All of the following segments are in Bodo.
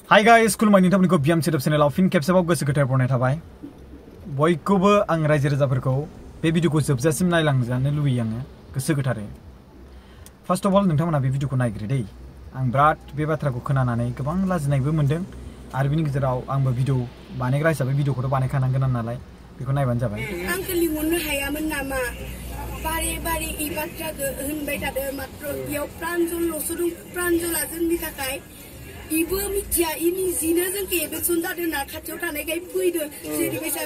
Hi guys, खुलुमबाय नोंथांमोनखौ बियाम सेटअप चेनेलाव फिन खेबसेबाव गोसो गोथार बरायनाय थाबाय। बयखौबो आं रायजो राजाफोरखौ बे भिडिअखौ जोबजासिम नायलांजानो लुबैयो आङो गोसो गोथारै। फार्स्ट अफ अल नोंथांमोना बे भिडिअखौ नायग्रो दै। आं बिराद बे बाथ्राखौ खोनानानै गोबां लाजिनायबो मोनदों आरो बिनि गेजेराव आंबो भिडिअ बानायग्रा हिसाबै भिडिअखौथ' बानायखानांगोन नालाय बेखौ नायबानो जाबाय। आंखौ लिंहरनो हायामोन नामा? बारे बारे इ बाथ्राखौ होनबाय थादों मात्र बेयाव प्रान्जलल'सो दं। प्रान्जला जोंनि थाखाय इबो मिथिया इनि जिनो जोंखौ एबेक्सन जादों ना खाथियाव थानायखाय फैदों जेरैबायसा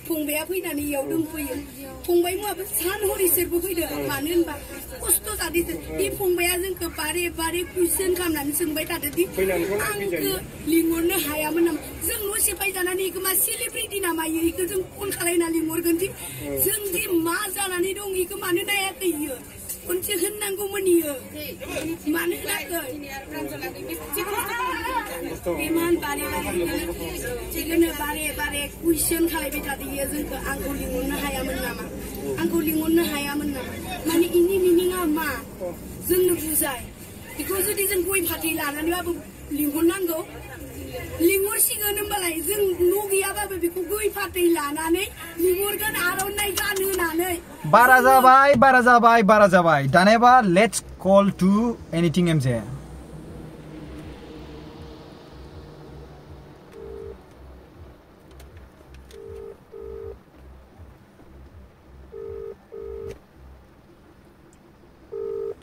फंबाया फैनानै इयाव दंफैयो। फंबाय मुवाबो सान हर इसोरबो फैदों मानो होनबा खस्थ' जादों। बे फंबाया जोंखौ बारे बारे कुइसन खालामनानै सोंबाय थादों दि आंखौ लिंहरनो हायामोन नामा? जों न' सेफाय जानानै इखौ मा सेलिब्रिटि नामा इखौ जों फन खालायना लिंहरगोन दि जों दि मा जानानै दं इखौ मानो नायाखै इयो? खनसे होननांगौमोन इयो मानो होनाखै? बेमान बारे बारे कुइसन खालायबाय थादों इयो जोंखौ आंखौ लिंहरनो हायामोन नामा? आंखौ लिंहरनो हायामोन नामा? माने इनि मिनिङा मा जोंनो बुजाय। बेखौ जुदि जों गय फाथै लानानैबाबो लिंहरनांगौ लिंहरसिगोन होनबालाय जों न' गैयाबाबो बेखौ गय फाथै लानानै लिंहरगोन आर'नाइ गान होनानै। बारा जाबाय दानेबा let's call to anything MJ.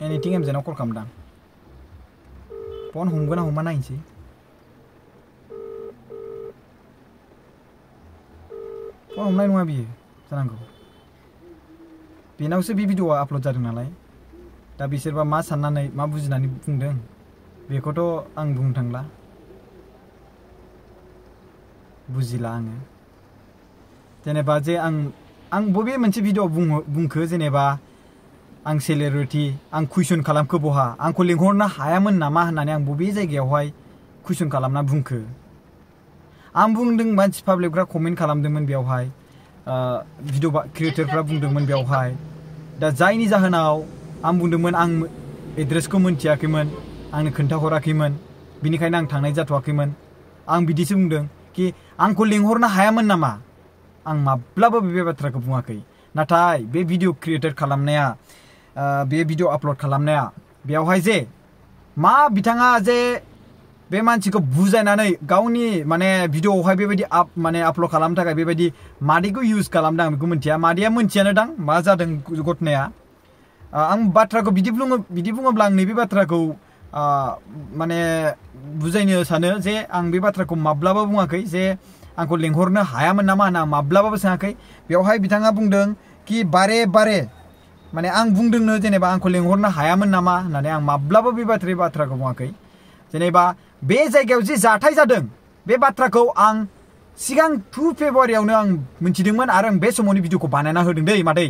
Anything एमजेनाव कल खालामदां। फन हमगोन ना हमा नायनोसै। फन हमनाय नङा बियो जानांगौ। बेनावसो बे भिडिअआ आपल'ड जादों नालाय दा बिसोरबा मा साननानै मा बुजिनानै बुंदों बेखौथ' आं बुंनो थांला। बुजिला आङो जेनेबा जे आं बबे मोनसे भिडिअ बुंखो जेनेबा आं सेलेब्रिटि आं कुइसन खालामखो बहा आंखौ लिंहरनो हायामोन नामा होननानै आं बबे जायगायावहाय कुइसन खालामना बुंखो? आं बुंदों मानसि पाब्लिकफ्रा कमेन्ट खालामदोंमोन बेयावहाय भिडिअ क्रिएटरफ्रा बुंदोंमोन बेयावहाय। दा जायनि जाहोनाव आं बुंदोंमोन आं एड्रेसखौ मोनथियाखैमोन आंनो खोन्थाहराखैमोन बिनिखायनो आं थांनाय जाथ'वाखैमोन। आं बिदिसो बुंदों कि आंखौ लिंहरनो हायामोन नामा? आं माब्लाबो बे बाथ्राखौ बुङाखै। नाथाय बे भिडिअ क्रिएटर खालामनाया बे भिडिअ आपल'ड खालामनाया बेयावहाय जे मा बिथाङा जे बे मानसिखौ बुजायनानै गावनि माने भिडिअआवहाय बेबायदि आपल'ड खालामनो थाखाय बेबायदि मादैखौ इउज खालामदों आं बेखौ मिथिया। मादैया मोनथियानो दां मा जादों घटनाया। आं बाथ्राखौ बिदि बुङोब्ला आं नैबे बाथ्राखौ माने बुजायनो सानो जे आं बे बाथ्राखौ माब्लाबा बुङाखै जे आंखौ लिंहरनो हायामोन नामा होनना आं माब्लाबाबो सोङाखै। बेवहाय बिथाङा बुंदों कि बारे माने आं बुंदोंनो जेनेबा आंखौ लिंहरनो हायामोन नामा होननानै आं माब्लाबा बे बाथ्राखौ बुङाखै। जेनेबा बे जायगायाव जे जाथाय जादों बे बाथ्राखौ आं सिगां 2 फेब्रुवारियावनो आं मिथिदोंमोन आरो आं बे समावनो भिडिअखौ बानायना होदों दै मादै।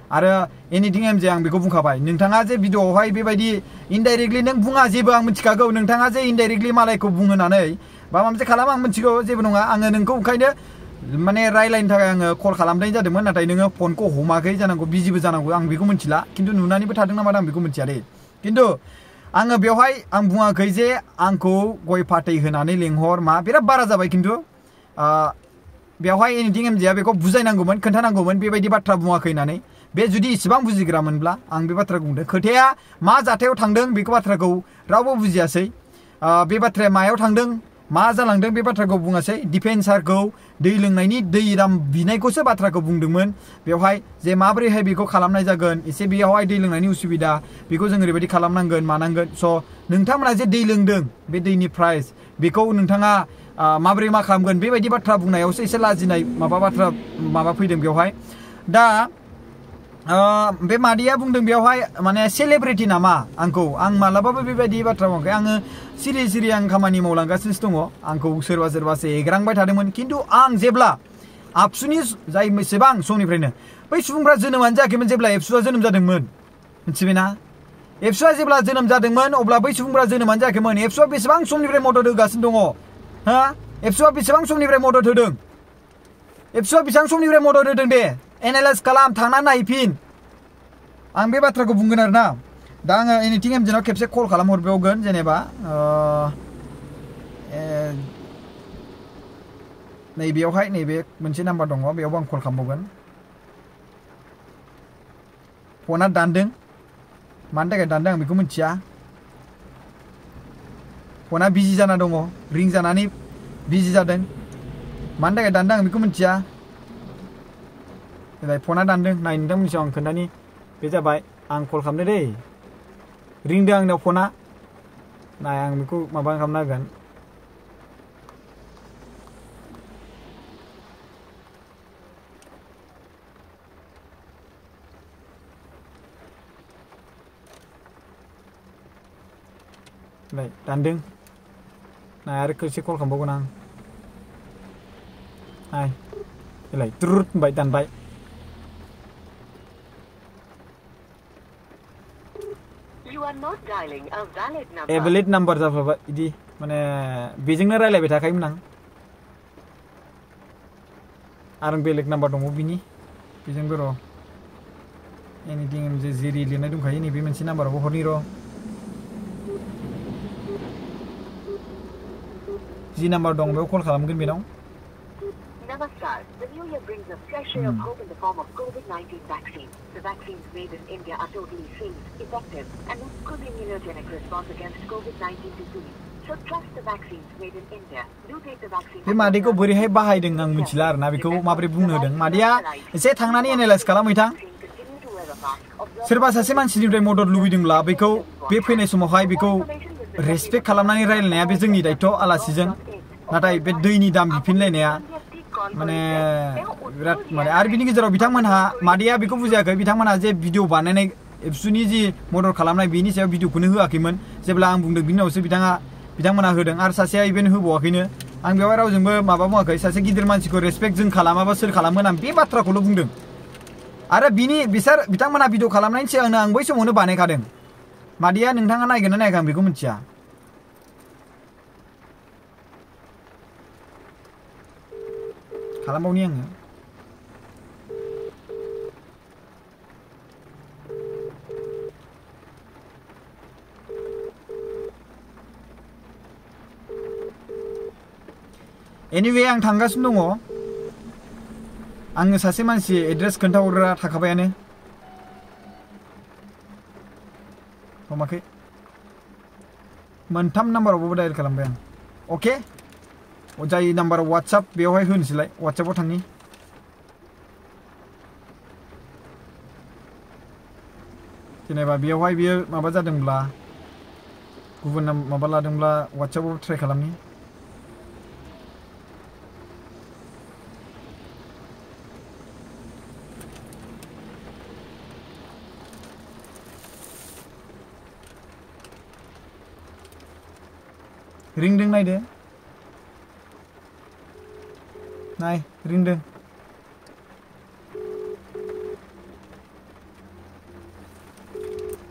आरो एनिथिं एमजे आं बेखौ बुंखाबाय नोंथाङा जे भिडिअआवहाय बेबायदि इनडाइरेक्टलि नों बुङा जेबो आं मिथिखागौ नोंथाङा जे इनडाइरेक्टलि मालायखौ बुंहोनानै बा माबा मोनसे खालामो आं मिथिगौ जेबो नङा। आङो नोंखौ ओंखायनो माने रायलायनो थाखाय आङो कल खालामनाय जादोंमोन नाथाय नोङो फनखौ हमाखै जानांगौ बिजिबो जानांगौ आं बेखौ मिथिला खिन्थु नुनानैबो थादों नामा आं बेखौ मिथिया दे। खिन्थु आङो बेवहाय आं बुङाखै जे आंखौ गय फाथै होनानै लेंहर मा बिराद बारा जाबाय। खिन्थु बेवहाय एनिथिं एमजेआ बेखौ बुजायनांगौमोन खोन्थानांगौमोन बेबायदि बाथ्रा बुङाखै होननानै। बे जुदि इसेबां बुजिग्रामोनब्ला आं बे बाथ्राखौ बुंदों। खोथाया मा जाथायाव थांदों बेखौ बाथ्राखौ रावबो बुजियासै। बे बाथ्राया मायाव थांदों मा जालांदों बे बाथ्राखौ बुङासै। डिफेन्सारखौ दै लोंनायनि दै दाम बिनायखौसो बाथ्राखौ बुंदोंमोन बेवहाय जे माबोरैहाय बेखौ खालामनाय जागोन एसे बेयावहाय दै लोंनायनि उसुबिदा बेखौ जों ओरैबायदि खालामनांगोन मानांगोन। स' नोंथांमोना जे दै लोंदों बे दैनि प्राइस बेखौ नोंथाङा माबोरै मा खालामगोन बेबायदि बाथ्रा बुंनायावसो एसे लाजिनाय माबा फैदों बेवहाय। दा बे मादैया बुंदों बेवहाय माने सेलेब्रिटि नामा आं मालाबाबो बेबायदि बाथ्रा बुङाखै। आङो सिरि आं खामानि मावलांगासिनोसो दङ। आंखौ सोरबासो एग्रांबाय थादोंमोन खिन्थु आं जेब्ला आबसुनि जाय बेसेबां समनिफ्रायनो बै सुबुंफ्रा जोनोमानो जायाखैमोन जेब्ला एबसुआ जोनोम जादोंमोन मिथिबायना। एबसुआ जेब्ला जोनोम जादोंमोन अब्ला बै सुबुंफ्रा जोनोमानो जायाखैमोन। एबसुआ बेसेबां समनिफ्राय मदद होगासिनो दङ हा एबसुआ बेसेबां समनिफ्राय मदद होदों एबसुआ बेसेबां समनिफ्राय मदद होदों दे एनालाइज खालाम थांनानै नायफिन। आं बे बाथ्राखौ बुंगोन आरो ना। दा आङो एनिथिं एमजेनाव खेबसे कल खालामहरबावगोन जेनेबा नैबेयावहाय नैबे मोनसे नाम्बार दङ बेयावबो आं कल खालामबावगोन फना दानदों मानि थाखाय दानदों आं बेखौ मिथिया फना बिजि जाना दङ रिं जानानै बिजि जादों मानि थाखाय दानदों आं बेखौ मिथिया फना दानदों नाय नोंथांमोननि सायाव आं खोन्थानि बे जाबाय आं कल खालामदों दै रिंदों आंनाव फना नाय आं बेखौ माबा खालामना होगोन नाय दानदों नाय आरो खेबसे कल खालामबावगोन आं नाय देलाय द्रुद होनबाय दानबाय एभेलिड नाम्बार जाफैबाय इदि माने बेजोंनो रायलायबाय थाखायोमोन आं आरो बेलेग नाम्बार दङ बिनि बेजोंबो र' एनिथिं जे जेरि लिरनाय दंखायो नैबे मोनसे नाम्बारावबो हरनि र' जि नाम्बार दं बेयाव कल खालामगोन बेनाव Namaskar. The new year brings a fresh ray of hope in the form of COVID-19 vaccine. The vaccines made in India are totally safe, effective, and with good immunogenic response against COVID-19 disease. So trust the vaccines made in India. Do take the vaccine. बे मादैखौ बोरैहाय बाहायदों आं मिथिला आरोना बेखौ माबोरै बुंनो होदों मादैया एसे थांनानै एनालाइज खालामहैथां सोरबा सासे मानसिनिफ्राय मदद लुबैदोंब्ला बेखौ बे फैनाय समावहाय बेखौ रेसपेक्ट खालामनानै रायलायनाया बे जोंनि दायथ' आलासिजों नाथाय बे दैनि दाम बिफिनलायनाया माने बिराद माने आरो बिनि गेजेराव बिथांमोनहा मादैया बेखौ बुजियाखै बिथांमोनहा जे भिडिअ बानायनाय एबसुनि जि मदद खालामनाय बेनि सायाव भिडिअखौनो होआखैमोन जेब्ला आं बुंदों बिनि उनावसो बिथांमोनहा होदों आरो सासेया इभेन होबावाखैनो आं बेवहाय रावजोंबो माबा बुङाखै सासे गिदिर मानसिखौ रेसपेक्ट जों खालामाबा सोर खालामगोन आं बे बाथ्राखौल' बुंदों आरो बिथांमोनहा भिडिअ खालामनायनि सिगांनो आं बै समावनो बानायखादों मादैया नोंथाङा नायगोन ना नायाखै आं बेखौ मिथिया खालामबावनि आङो एनिवे आं थांगासिनो दङ आङो सासे मानसि एड्रेस खोन्थाहरग्रा थाखाबायानो हमाखै मोनथाम नाम्बारावबो डायल खालामबाय आं अके जाय नाम्बाराव वाट्सएप बेवहाय होनोसैलाय वाट्सएपआव थांनि जेनेबा बेवहाय बियो माबा जादोंब्ला गुबुन माबा लादोंब्ला वाट्सएपआव ट्राइ खालामनि रिंदों नायदो नाय रिंदों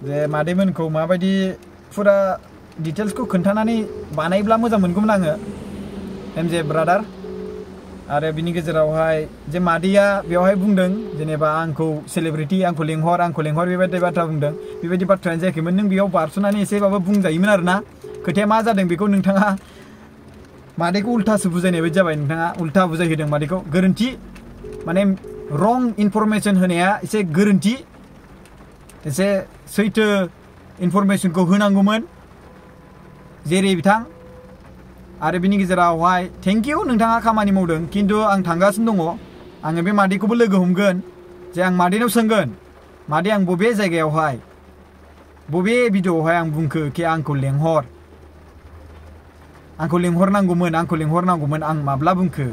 जे मादैमोनखौ माबायदि फुरा डिटेल्सखौ खोन्थानानै बानायब्ला मोजां मोनगौमोन आङो एमजे ब्रादार आरो बिनि गेजेरावहाय जे मादैया बेवहाय बुंदों जेनेबा आंखौ सेलिब्रिटि आंखौ लेंहर बेबायदि बाथ्रा बुंदों बेबायदि बाथ्रायानो जायाखैमोन नों बेयाव बारस'नानै एसेबाबो बुंजायोमोन आरोना खोथाया मा जादों बेखौ नोंथाङा मादैखौ उल्थासो बुजायनाय बायदि जाबाय नोंथाङा उल्था बुजायहोदों मादैखौ गोरोन्थि माने रं इनफरमेसन होनाया एसे गोरोन्थि एसे सैथो इनफरमेसनखौ होनांगौमोन जेरै बिथां आरो बिनि गेजेरावहाय थेंक इउ नोंथाङा खामानि मावदों खिन्थु आं थांगासिनो दङ आङो बे मादैखौबो लोगो हमगोन जे आं मादैनाव सोंगोन मादै आं बबे जायगायावहाय बबे भिडिअआवहाय आं बुंखो कि आंखौ लेंहरनांगौमोन आं माब्ला बुंखो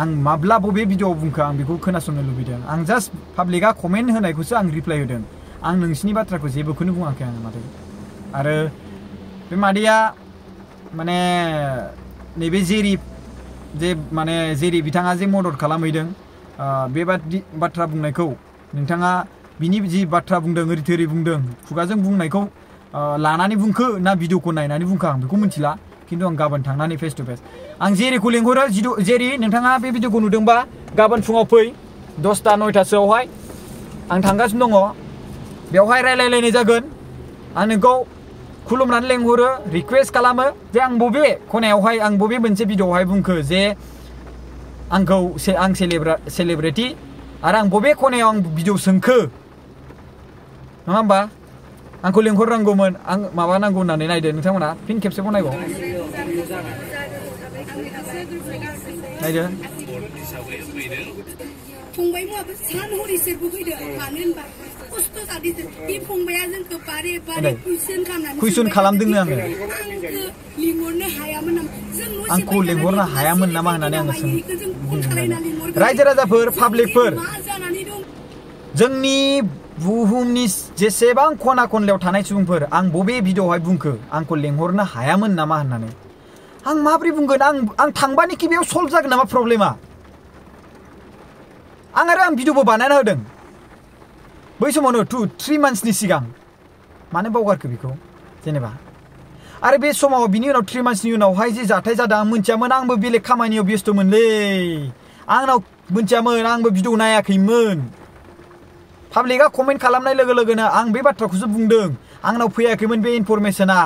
आं माब्ला बबे भिडिअआव बुंखो आं बेखौ खोनासंनो लुबैदों आं जास्ट पाब्लिकआ कमेन्ट होनायखौसो आं रिप्लाइ होदों आं नोंसिनि बाथ्राखौ जेबोखौनो बुङाखै आं मादै आरो बे मादैया माने नैबे जेरि बिथाङा जे मदद खालामहैदों बेबादि बाथ्रा बुंनायखौ नोंथाङा बिनि जि बाथ्रा बुंदों ओरै थोरै बुंदों खुगाजों बुंनायखौ लानानै बुंखो ना भिडिअखौ नायनानै बुंखो आं बेखौ मिथिला खिन्थु आं गाबोन थांनानै फेस टु फेस आं जेरिखौ लेंहरो जेरि नोंथाङा बे भिडिअखौ नुदोंबा गाबोन फुङाव फै 10टा 9टासोआवहाय आं थांगासिनो दङ बेवहाय रायलायलायनाय जागोन आं नोंखौ खुलुमनानै लेंहरो रिक्वेस्ट खालामो जे आं बबे खनायावहाय आं बबे मोनसे भिडिअआवहाय बुंखो जे आंखौ आं सेलिब्रिटि आरो आं बबे खनायाव आं भिडिअ सोंखो नङा होमबा आंखौ लेंहरनांगौमोन आं माबा नांगौ होननानै नायदो नोंथांमोना फिन खेबसेबाव नायबाव नायदो फंबाय मुआबो सान हरिसेबो फैदो मानो होनबा खस्थ' जादों बे फंबाया जोंखौ बारे बारे कुइसन खालामदोंनो आङो लिंहरनो हायामोन नामा आंखौ लेंहरनो हायामोन नामा होननानै आङो रायजो राजाफोर पाब्लिकफोर जोंनि बुहुमनि जेसेबां खना खनलायाव थानाय सुबुंफोर आं बबे भिडिअआवहाय बुंखो आंखौ लेंहरनो हायामोन नामा होननानै आं माब्रै बुंगोन आं थांबानि कि बेयाव सल्भ जागोन नामा प्रब्लेमा आं आरो आं भिडिअबो बानायना होदों बै समावनो 2-3 मान्थ्सनि सिगां मानो बावगारखो बेखौ जेनेबा आरो बे समाव बिनि उनाव 3 मान्थ्सनि उनावहाय जे जाथाय जादों आं मिन्थियामोन आंबो बेलेग खामानियाव बेस्थ'मोनलै आंनाव मिन्थियामोन आंबो भिडिअ नायाखैमोन पाब्लिकआ कमेन्ट खालामनाय लोगो लोगोनो आं बे बाथ्राखौसो बुंदों आंनाव फैयाखैमोन बे इनफरमेशना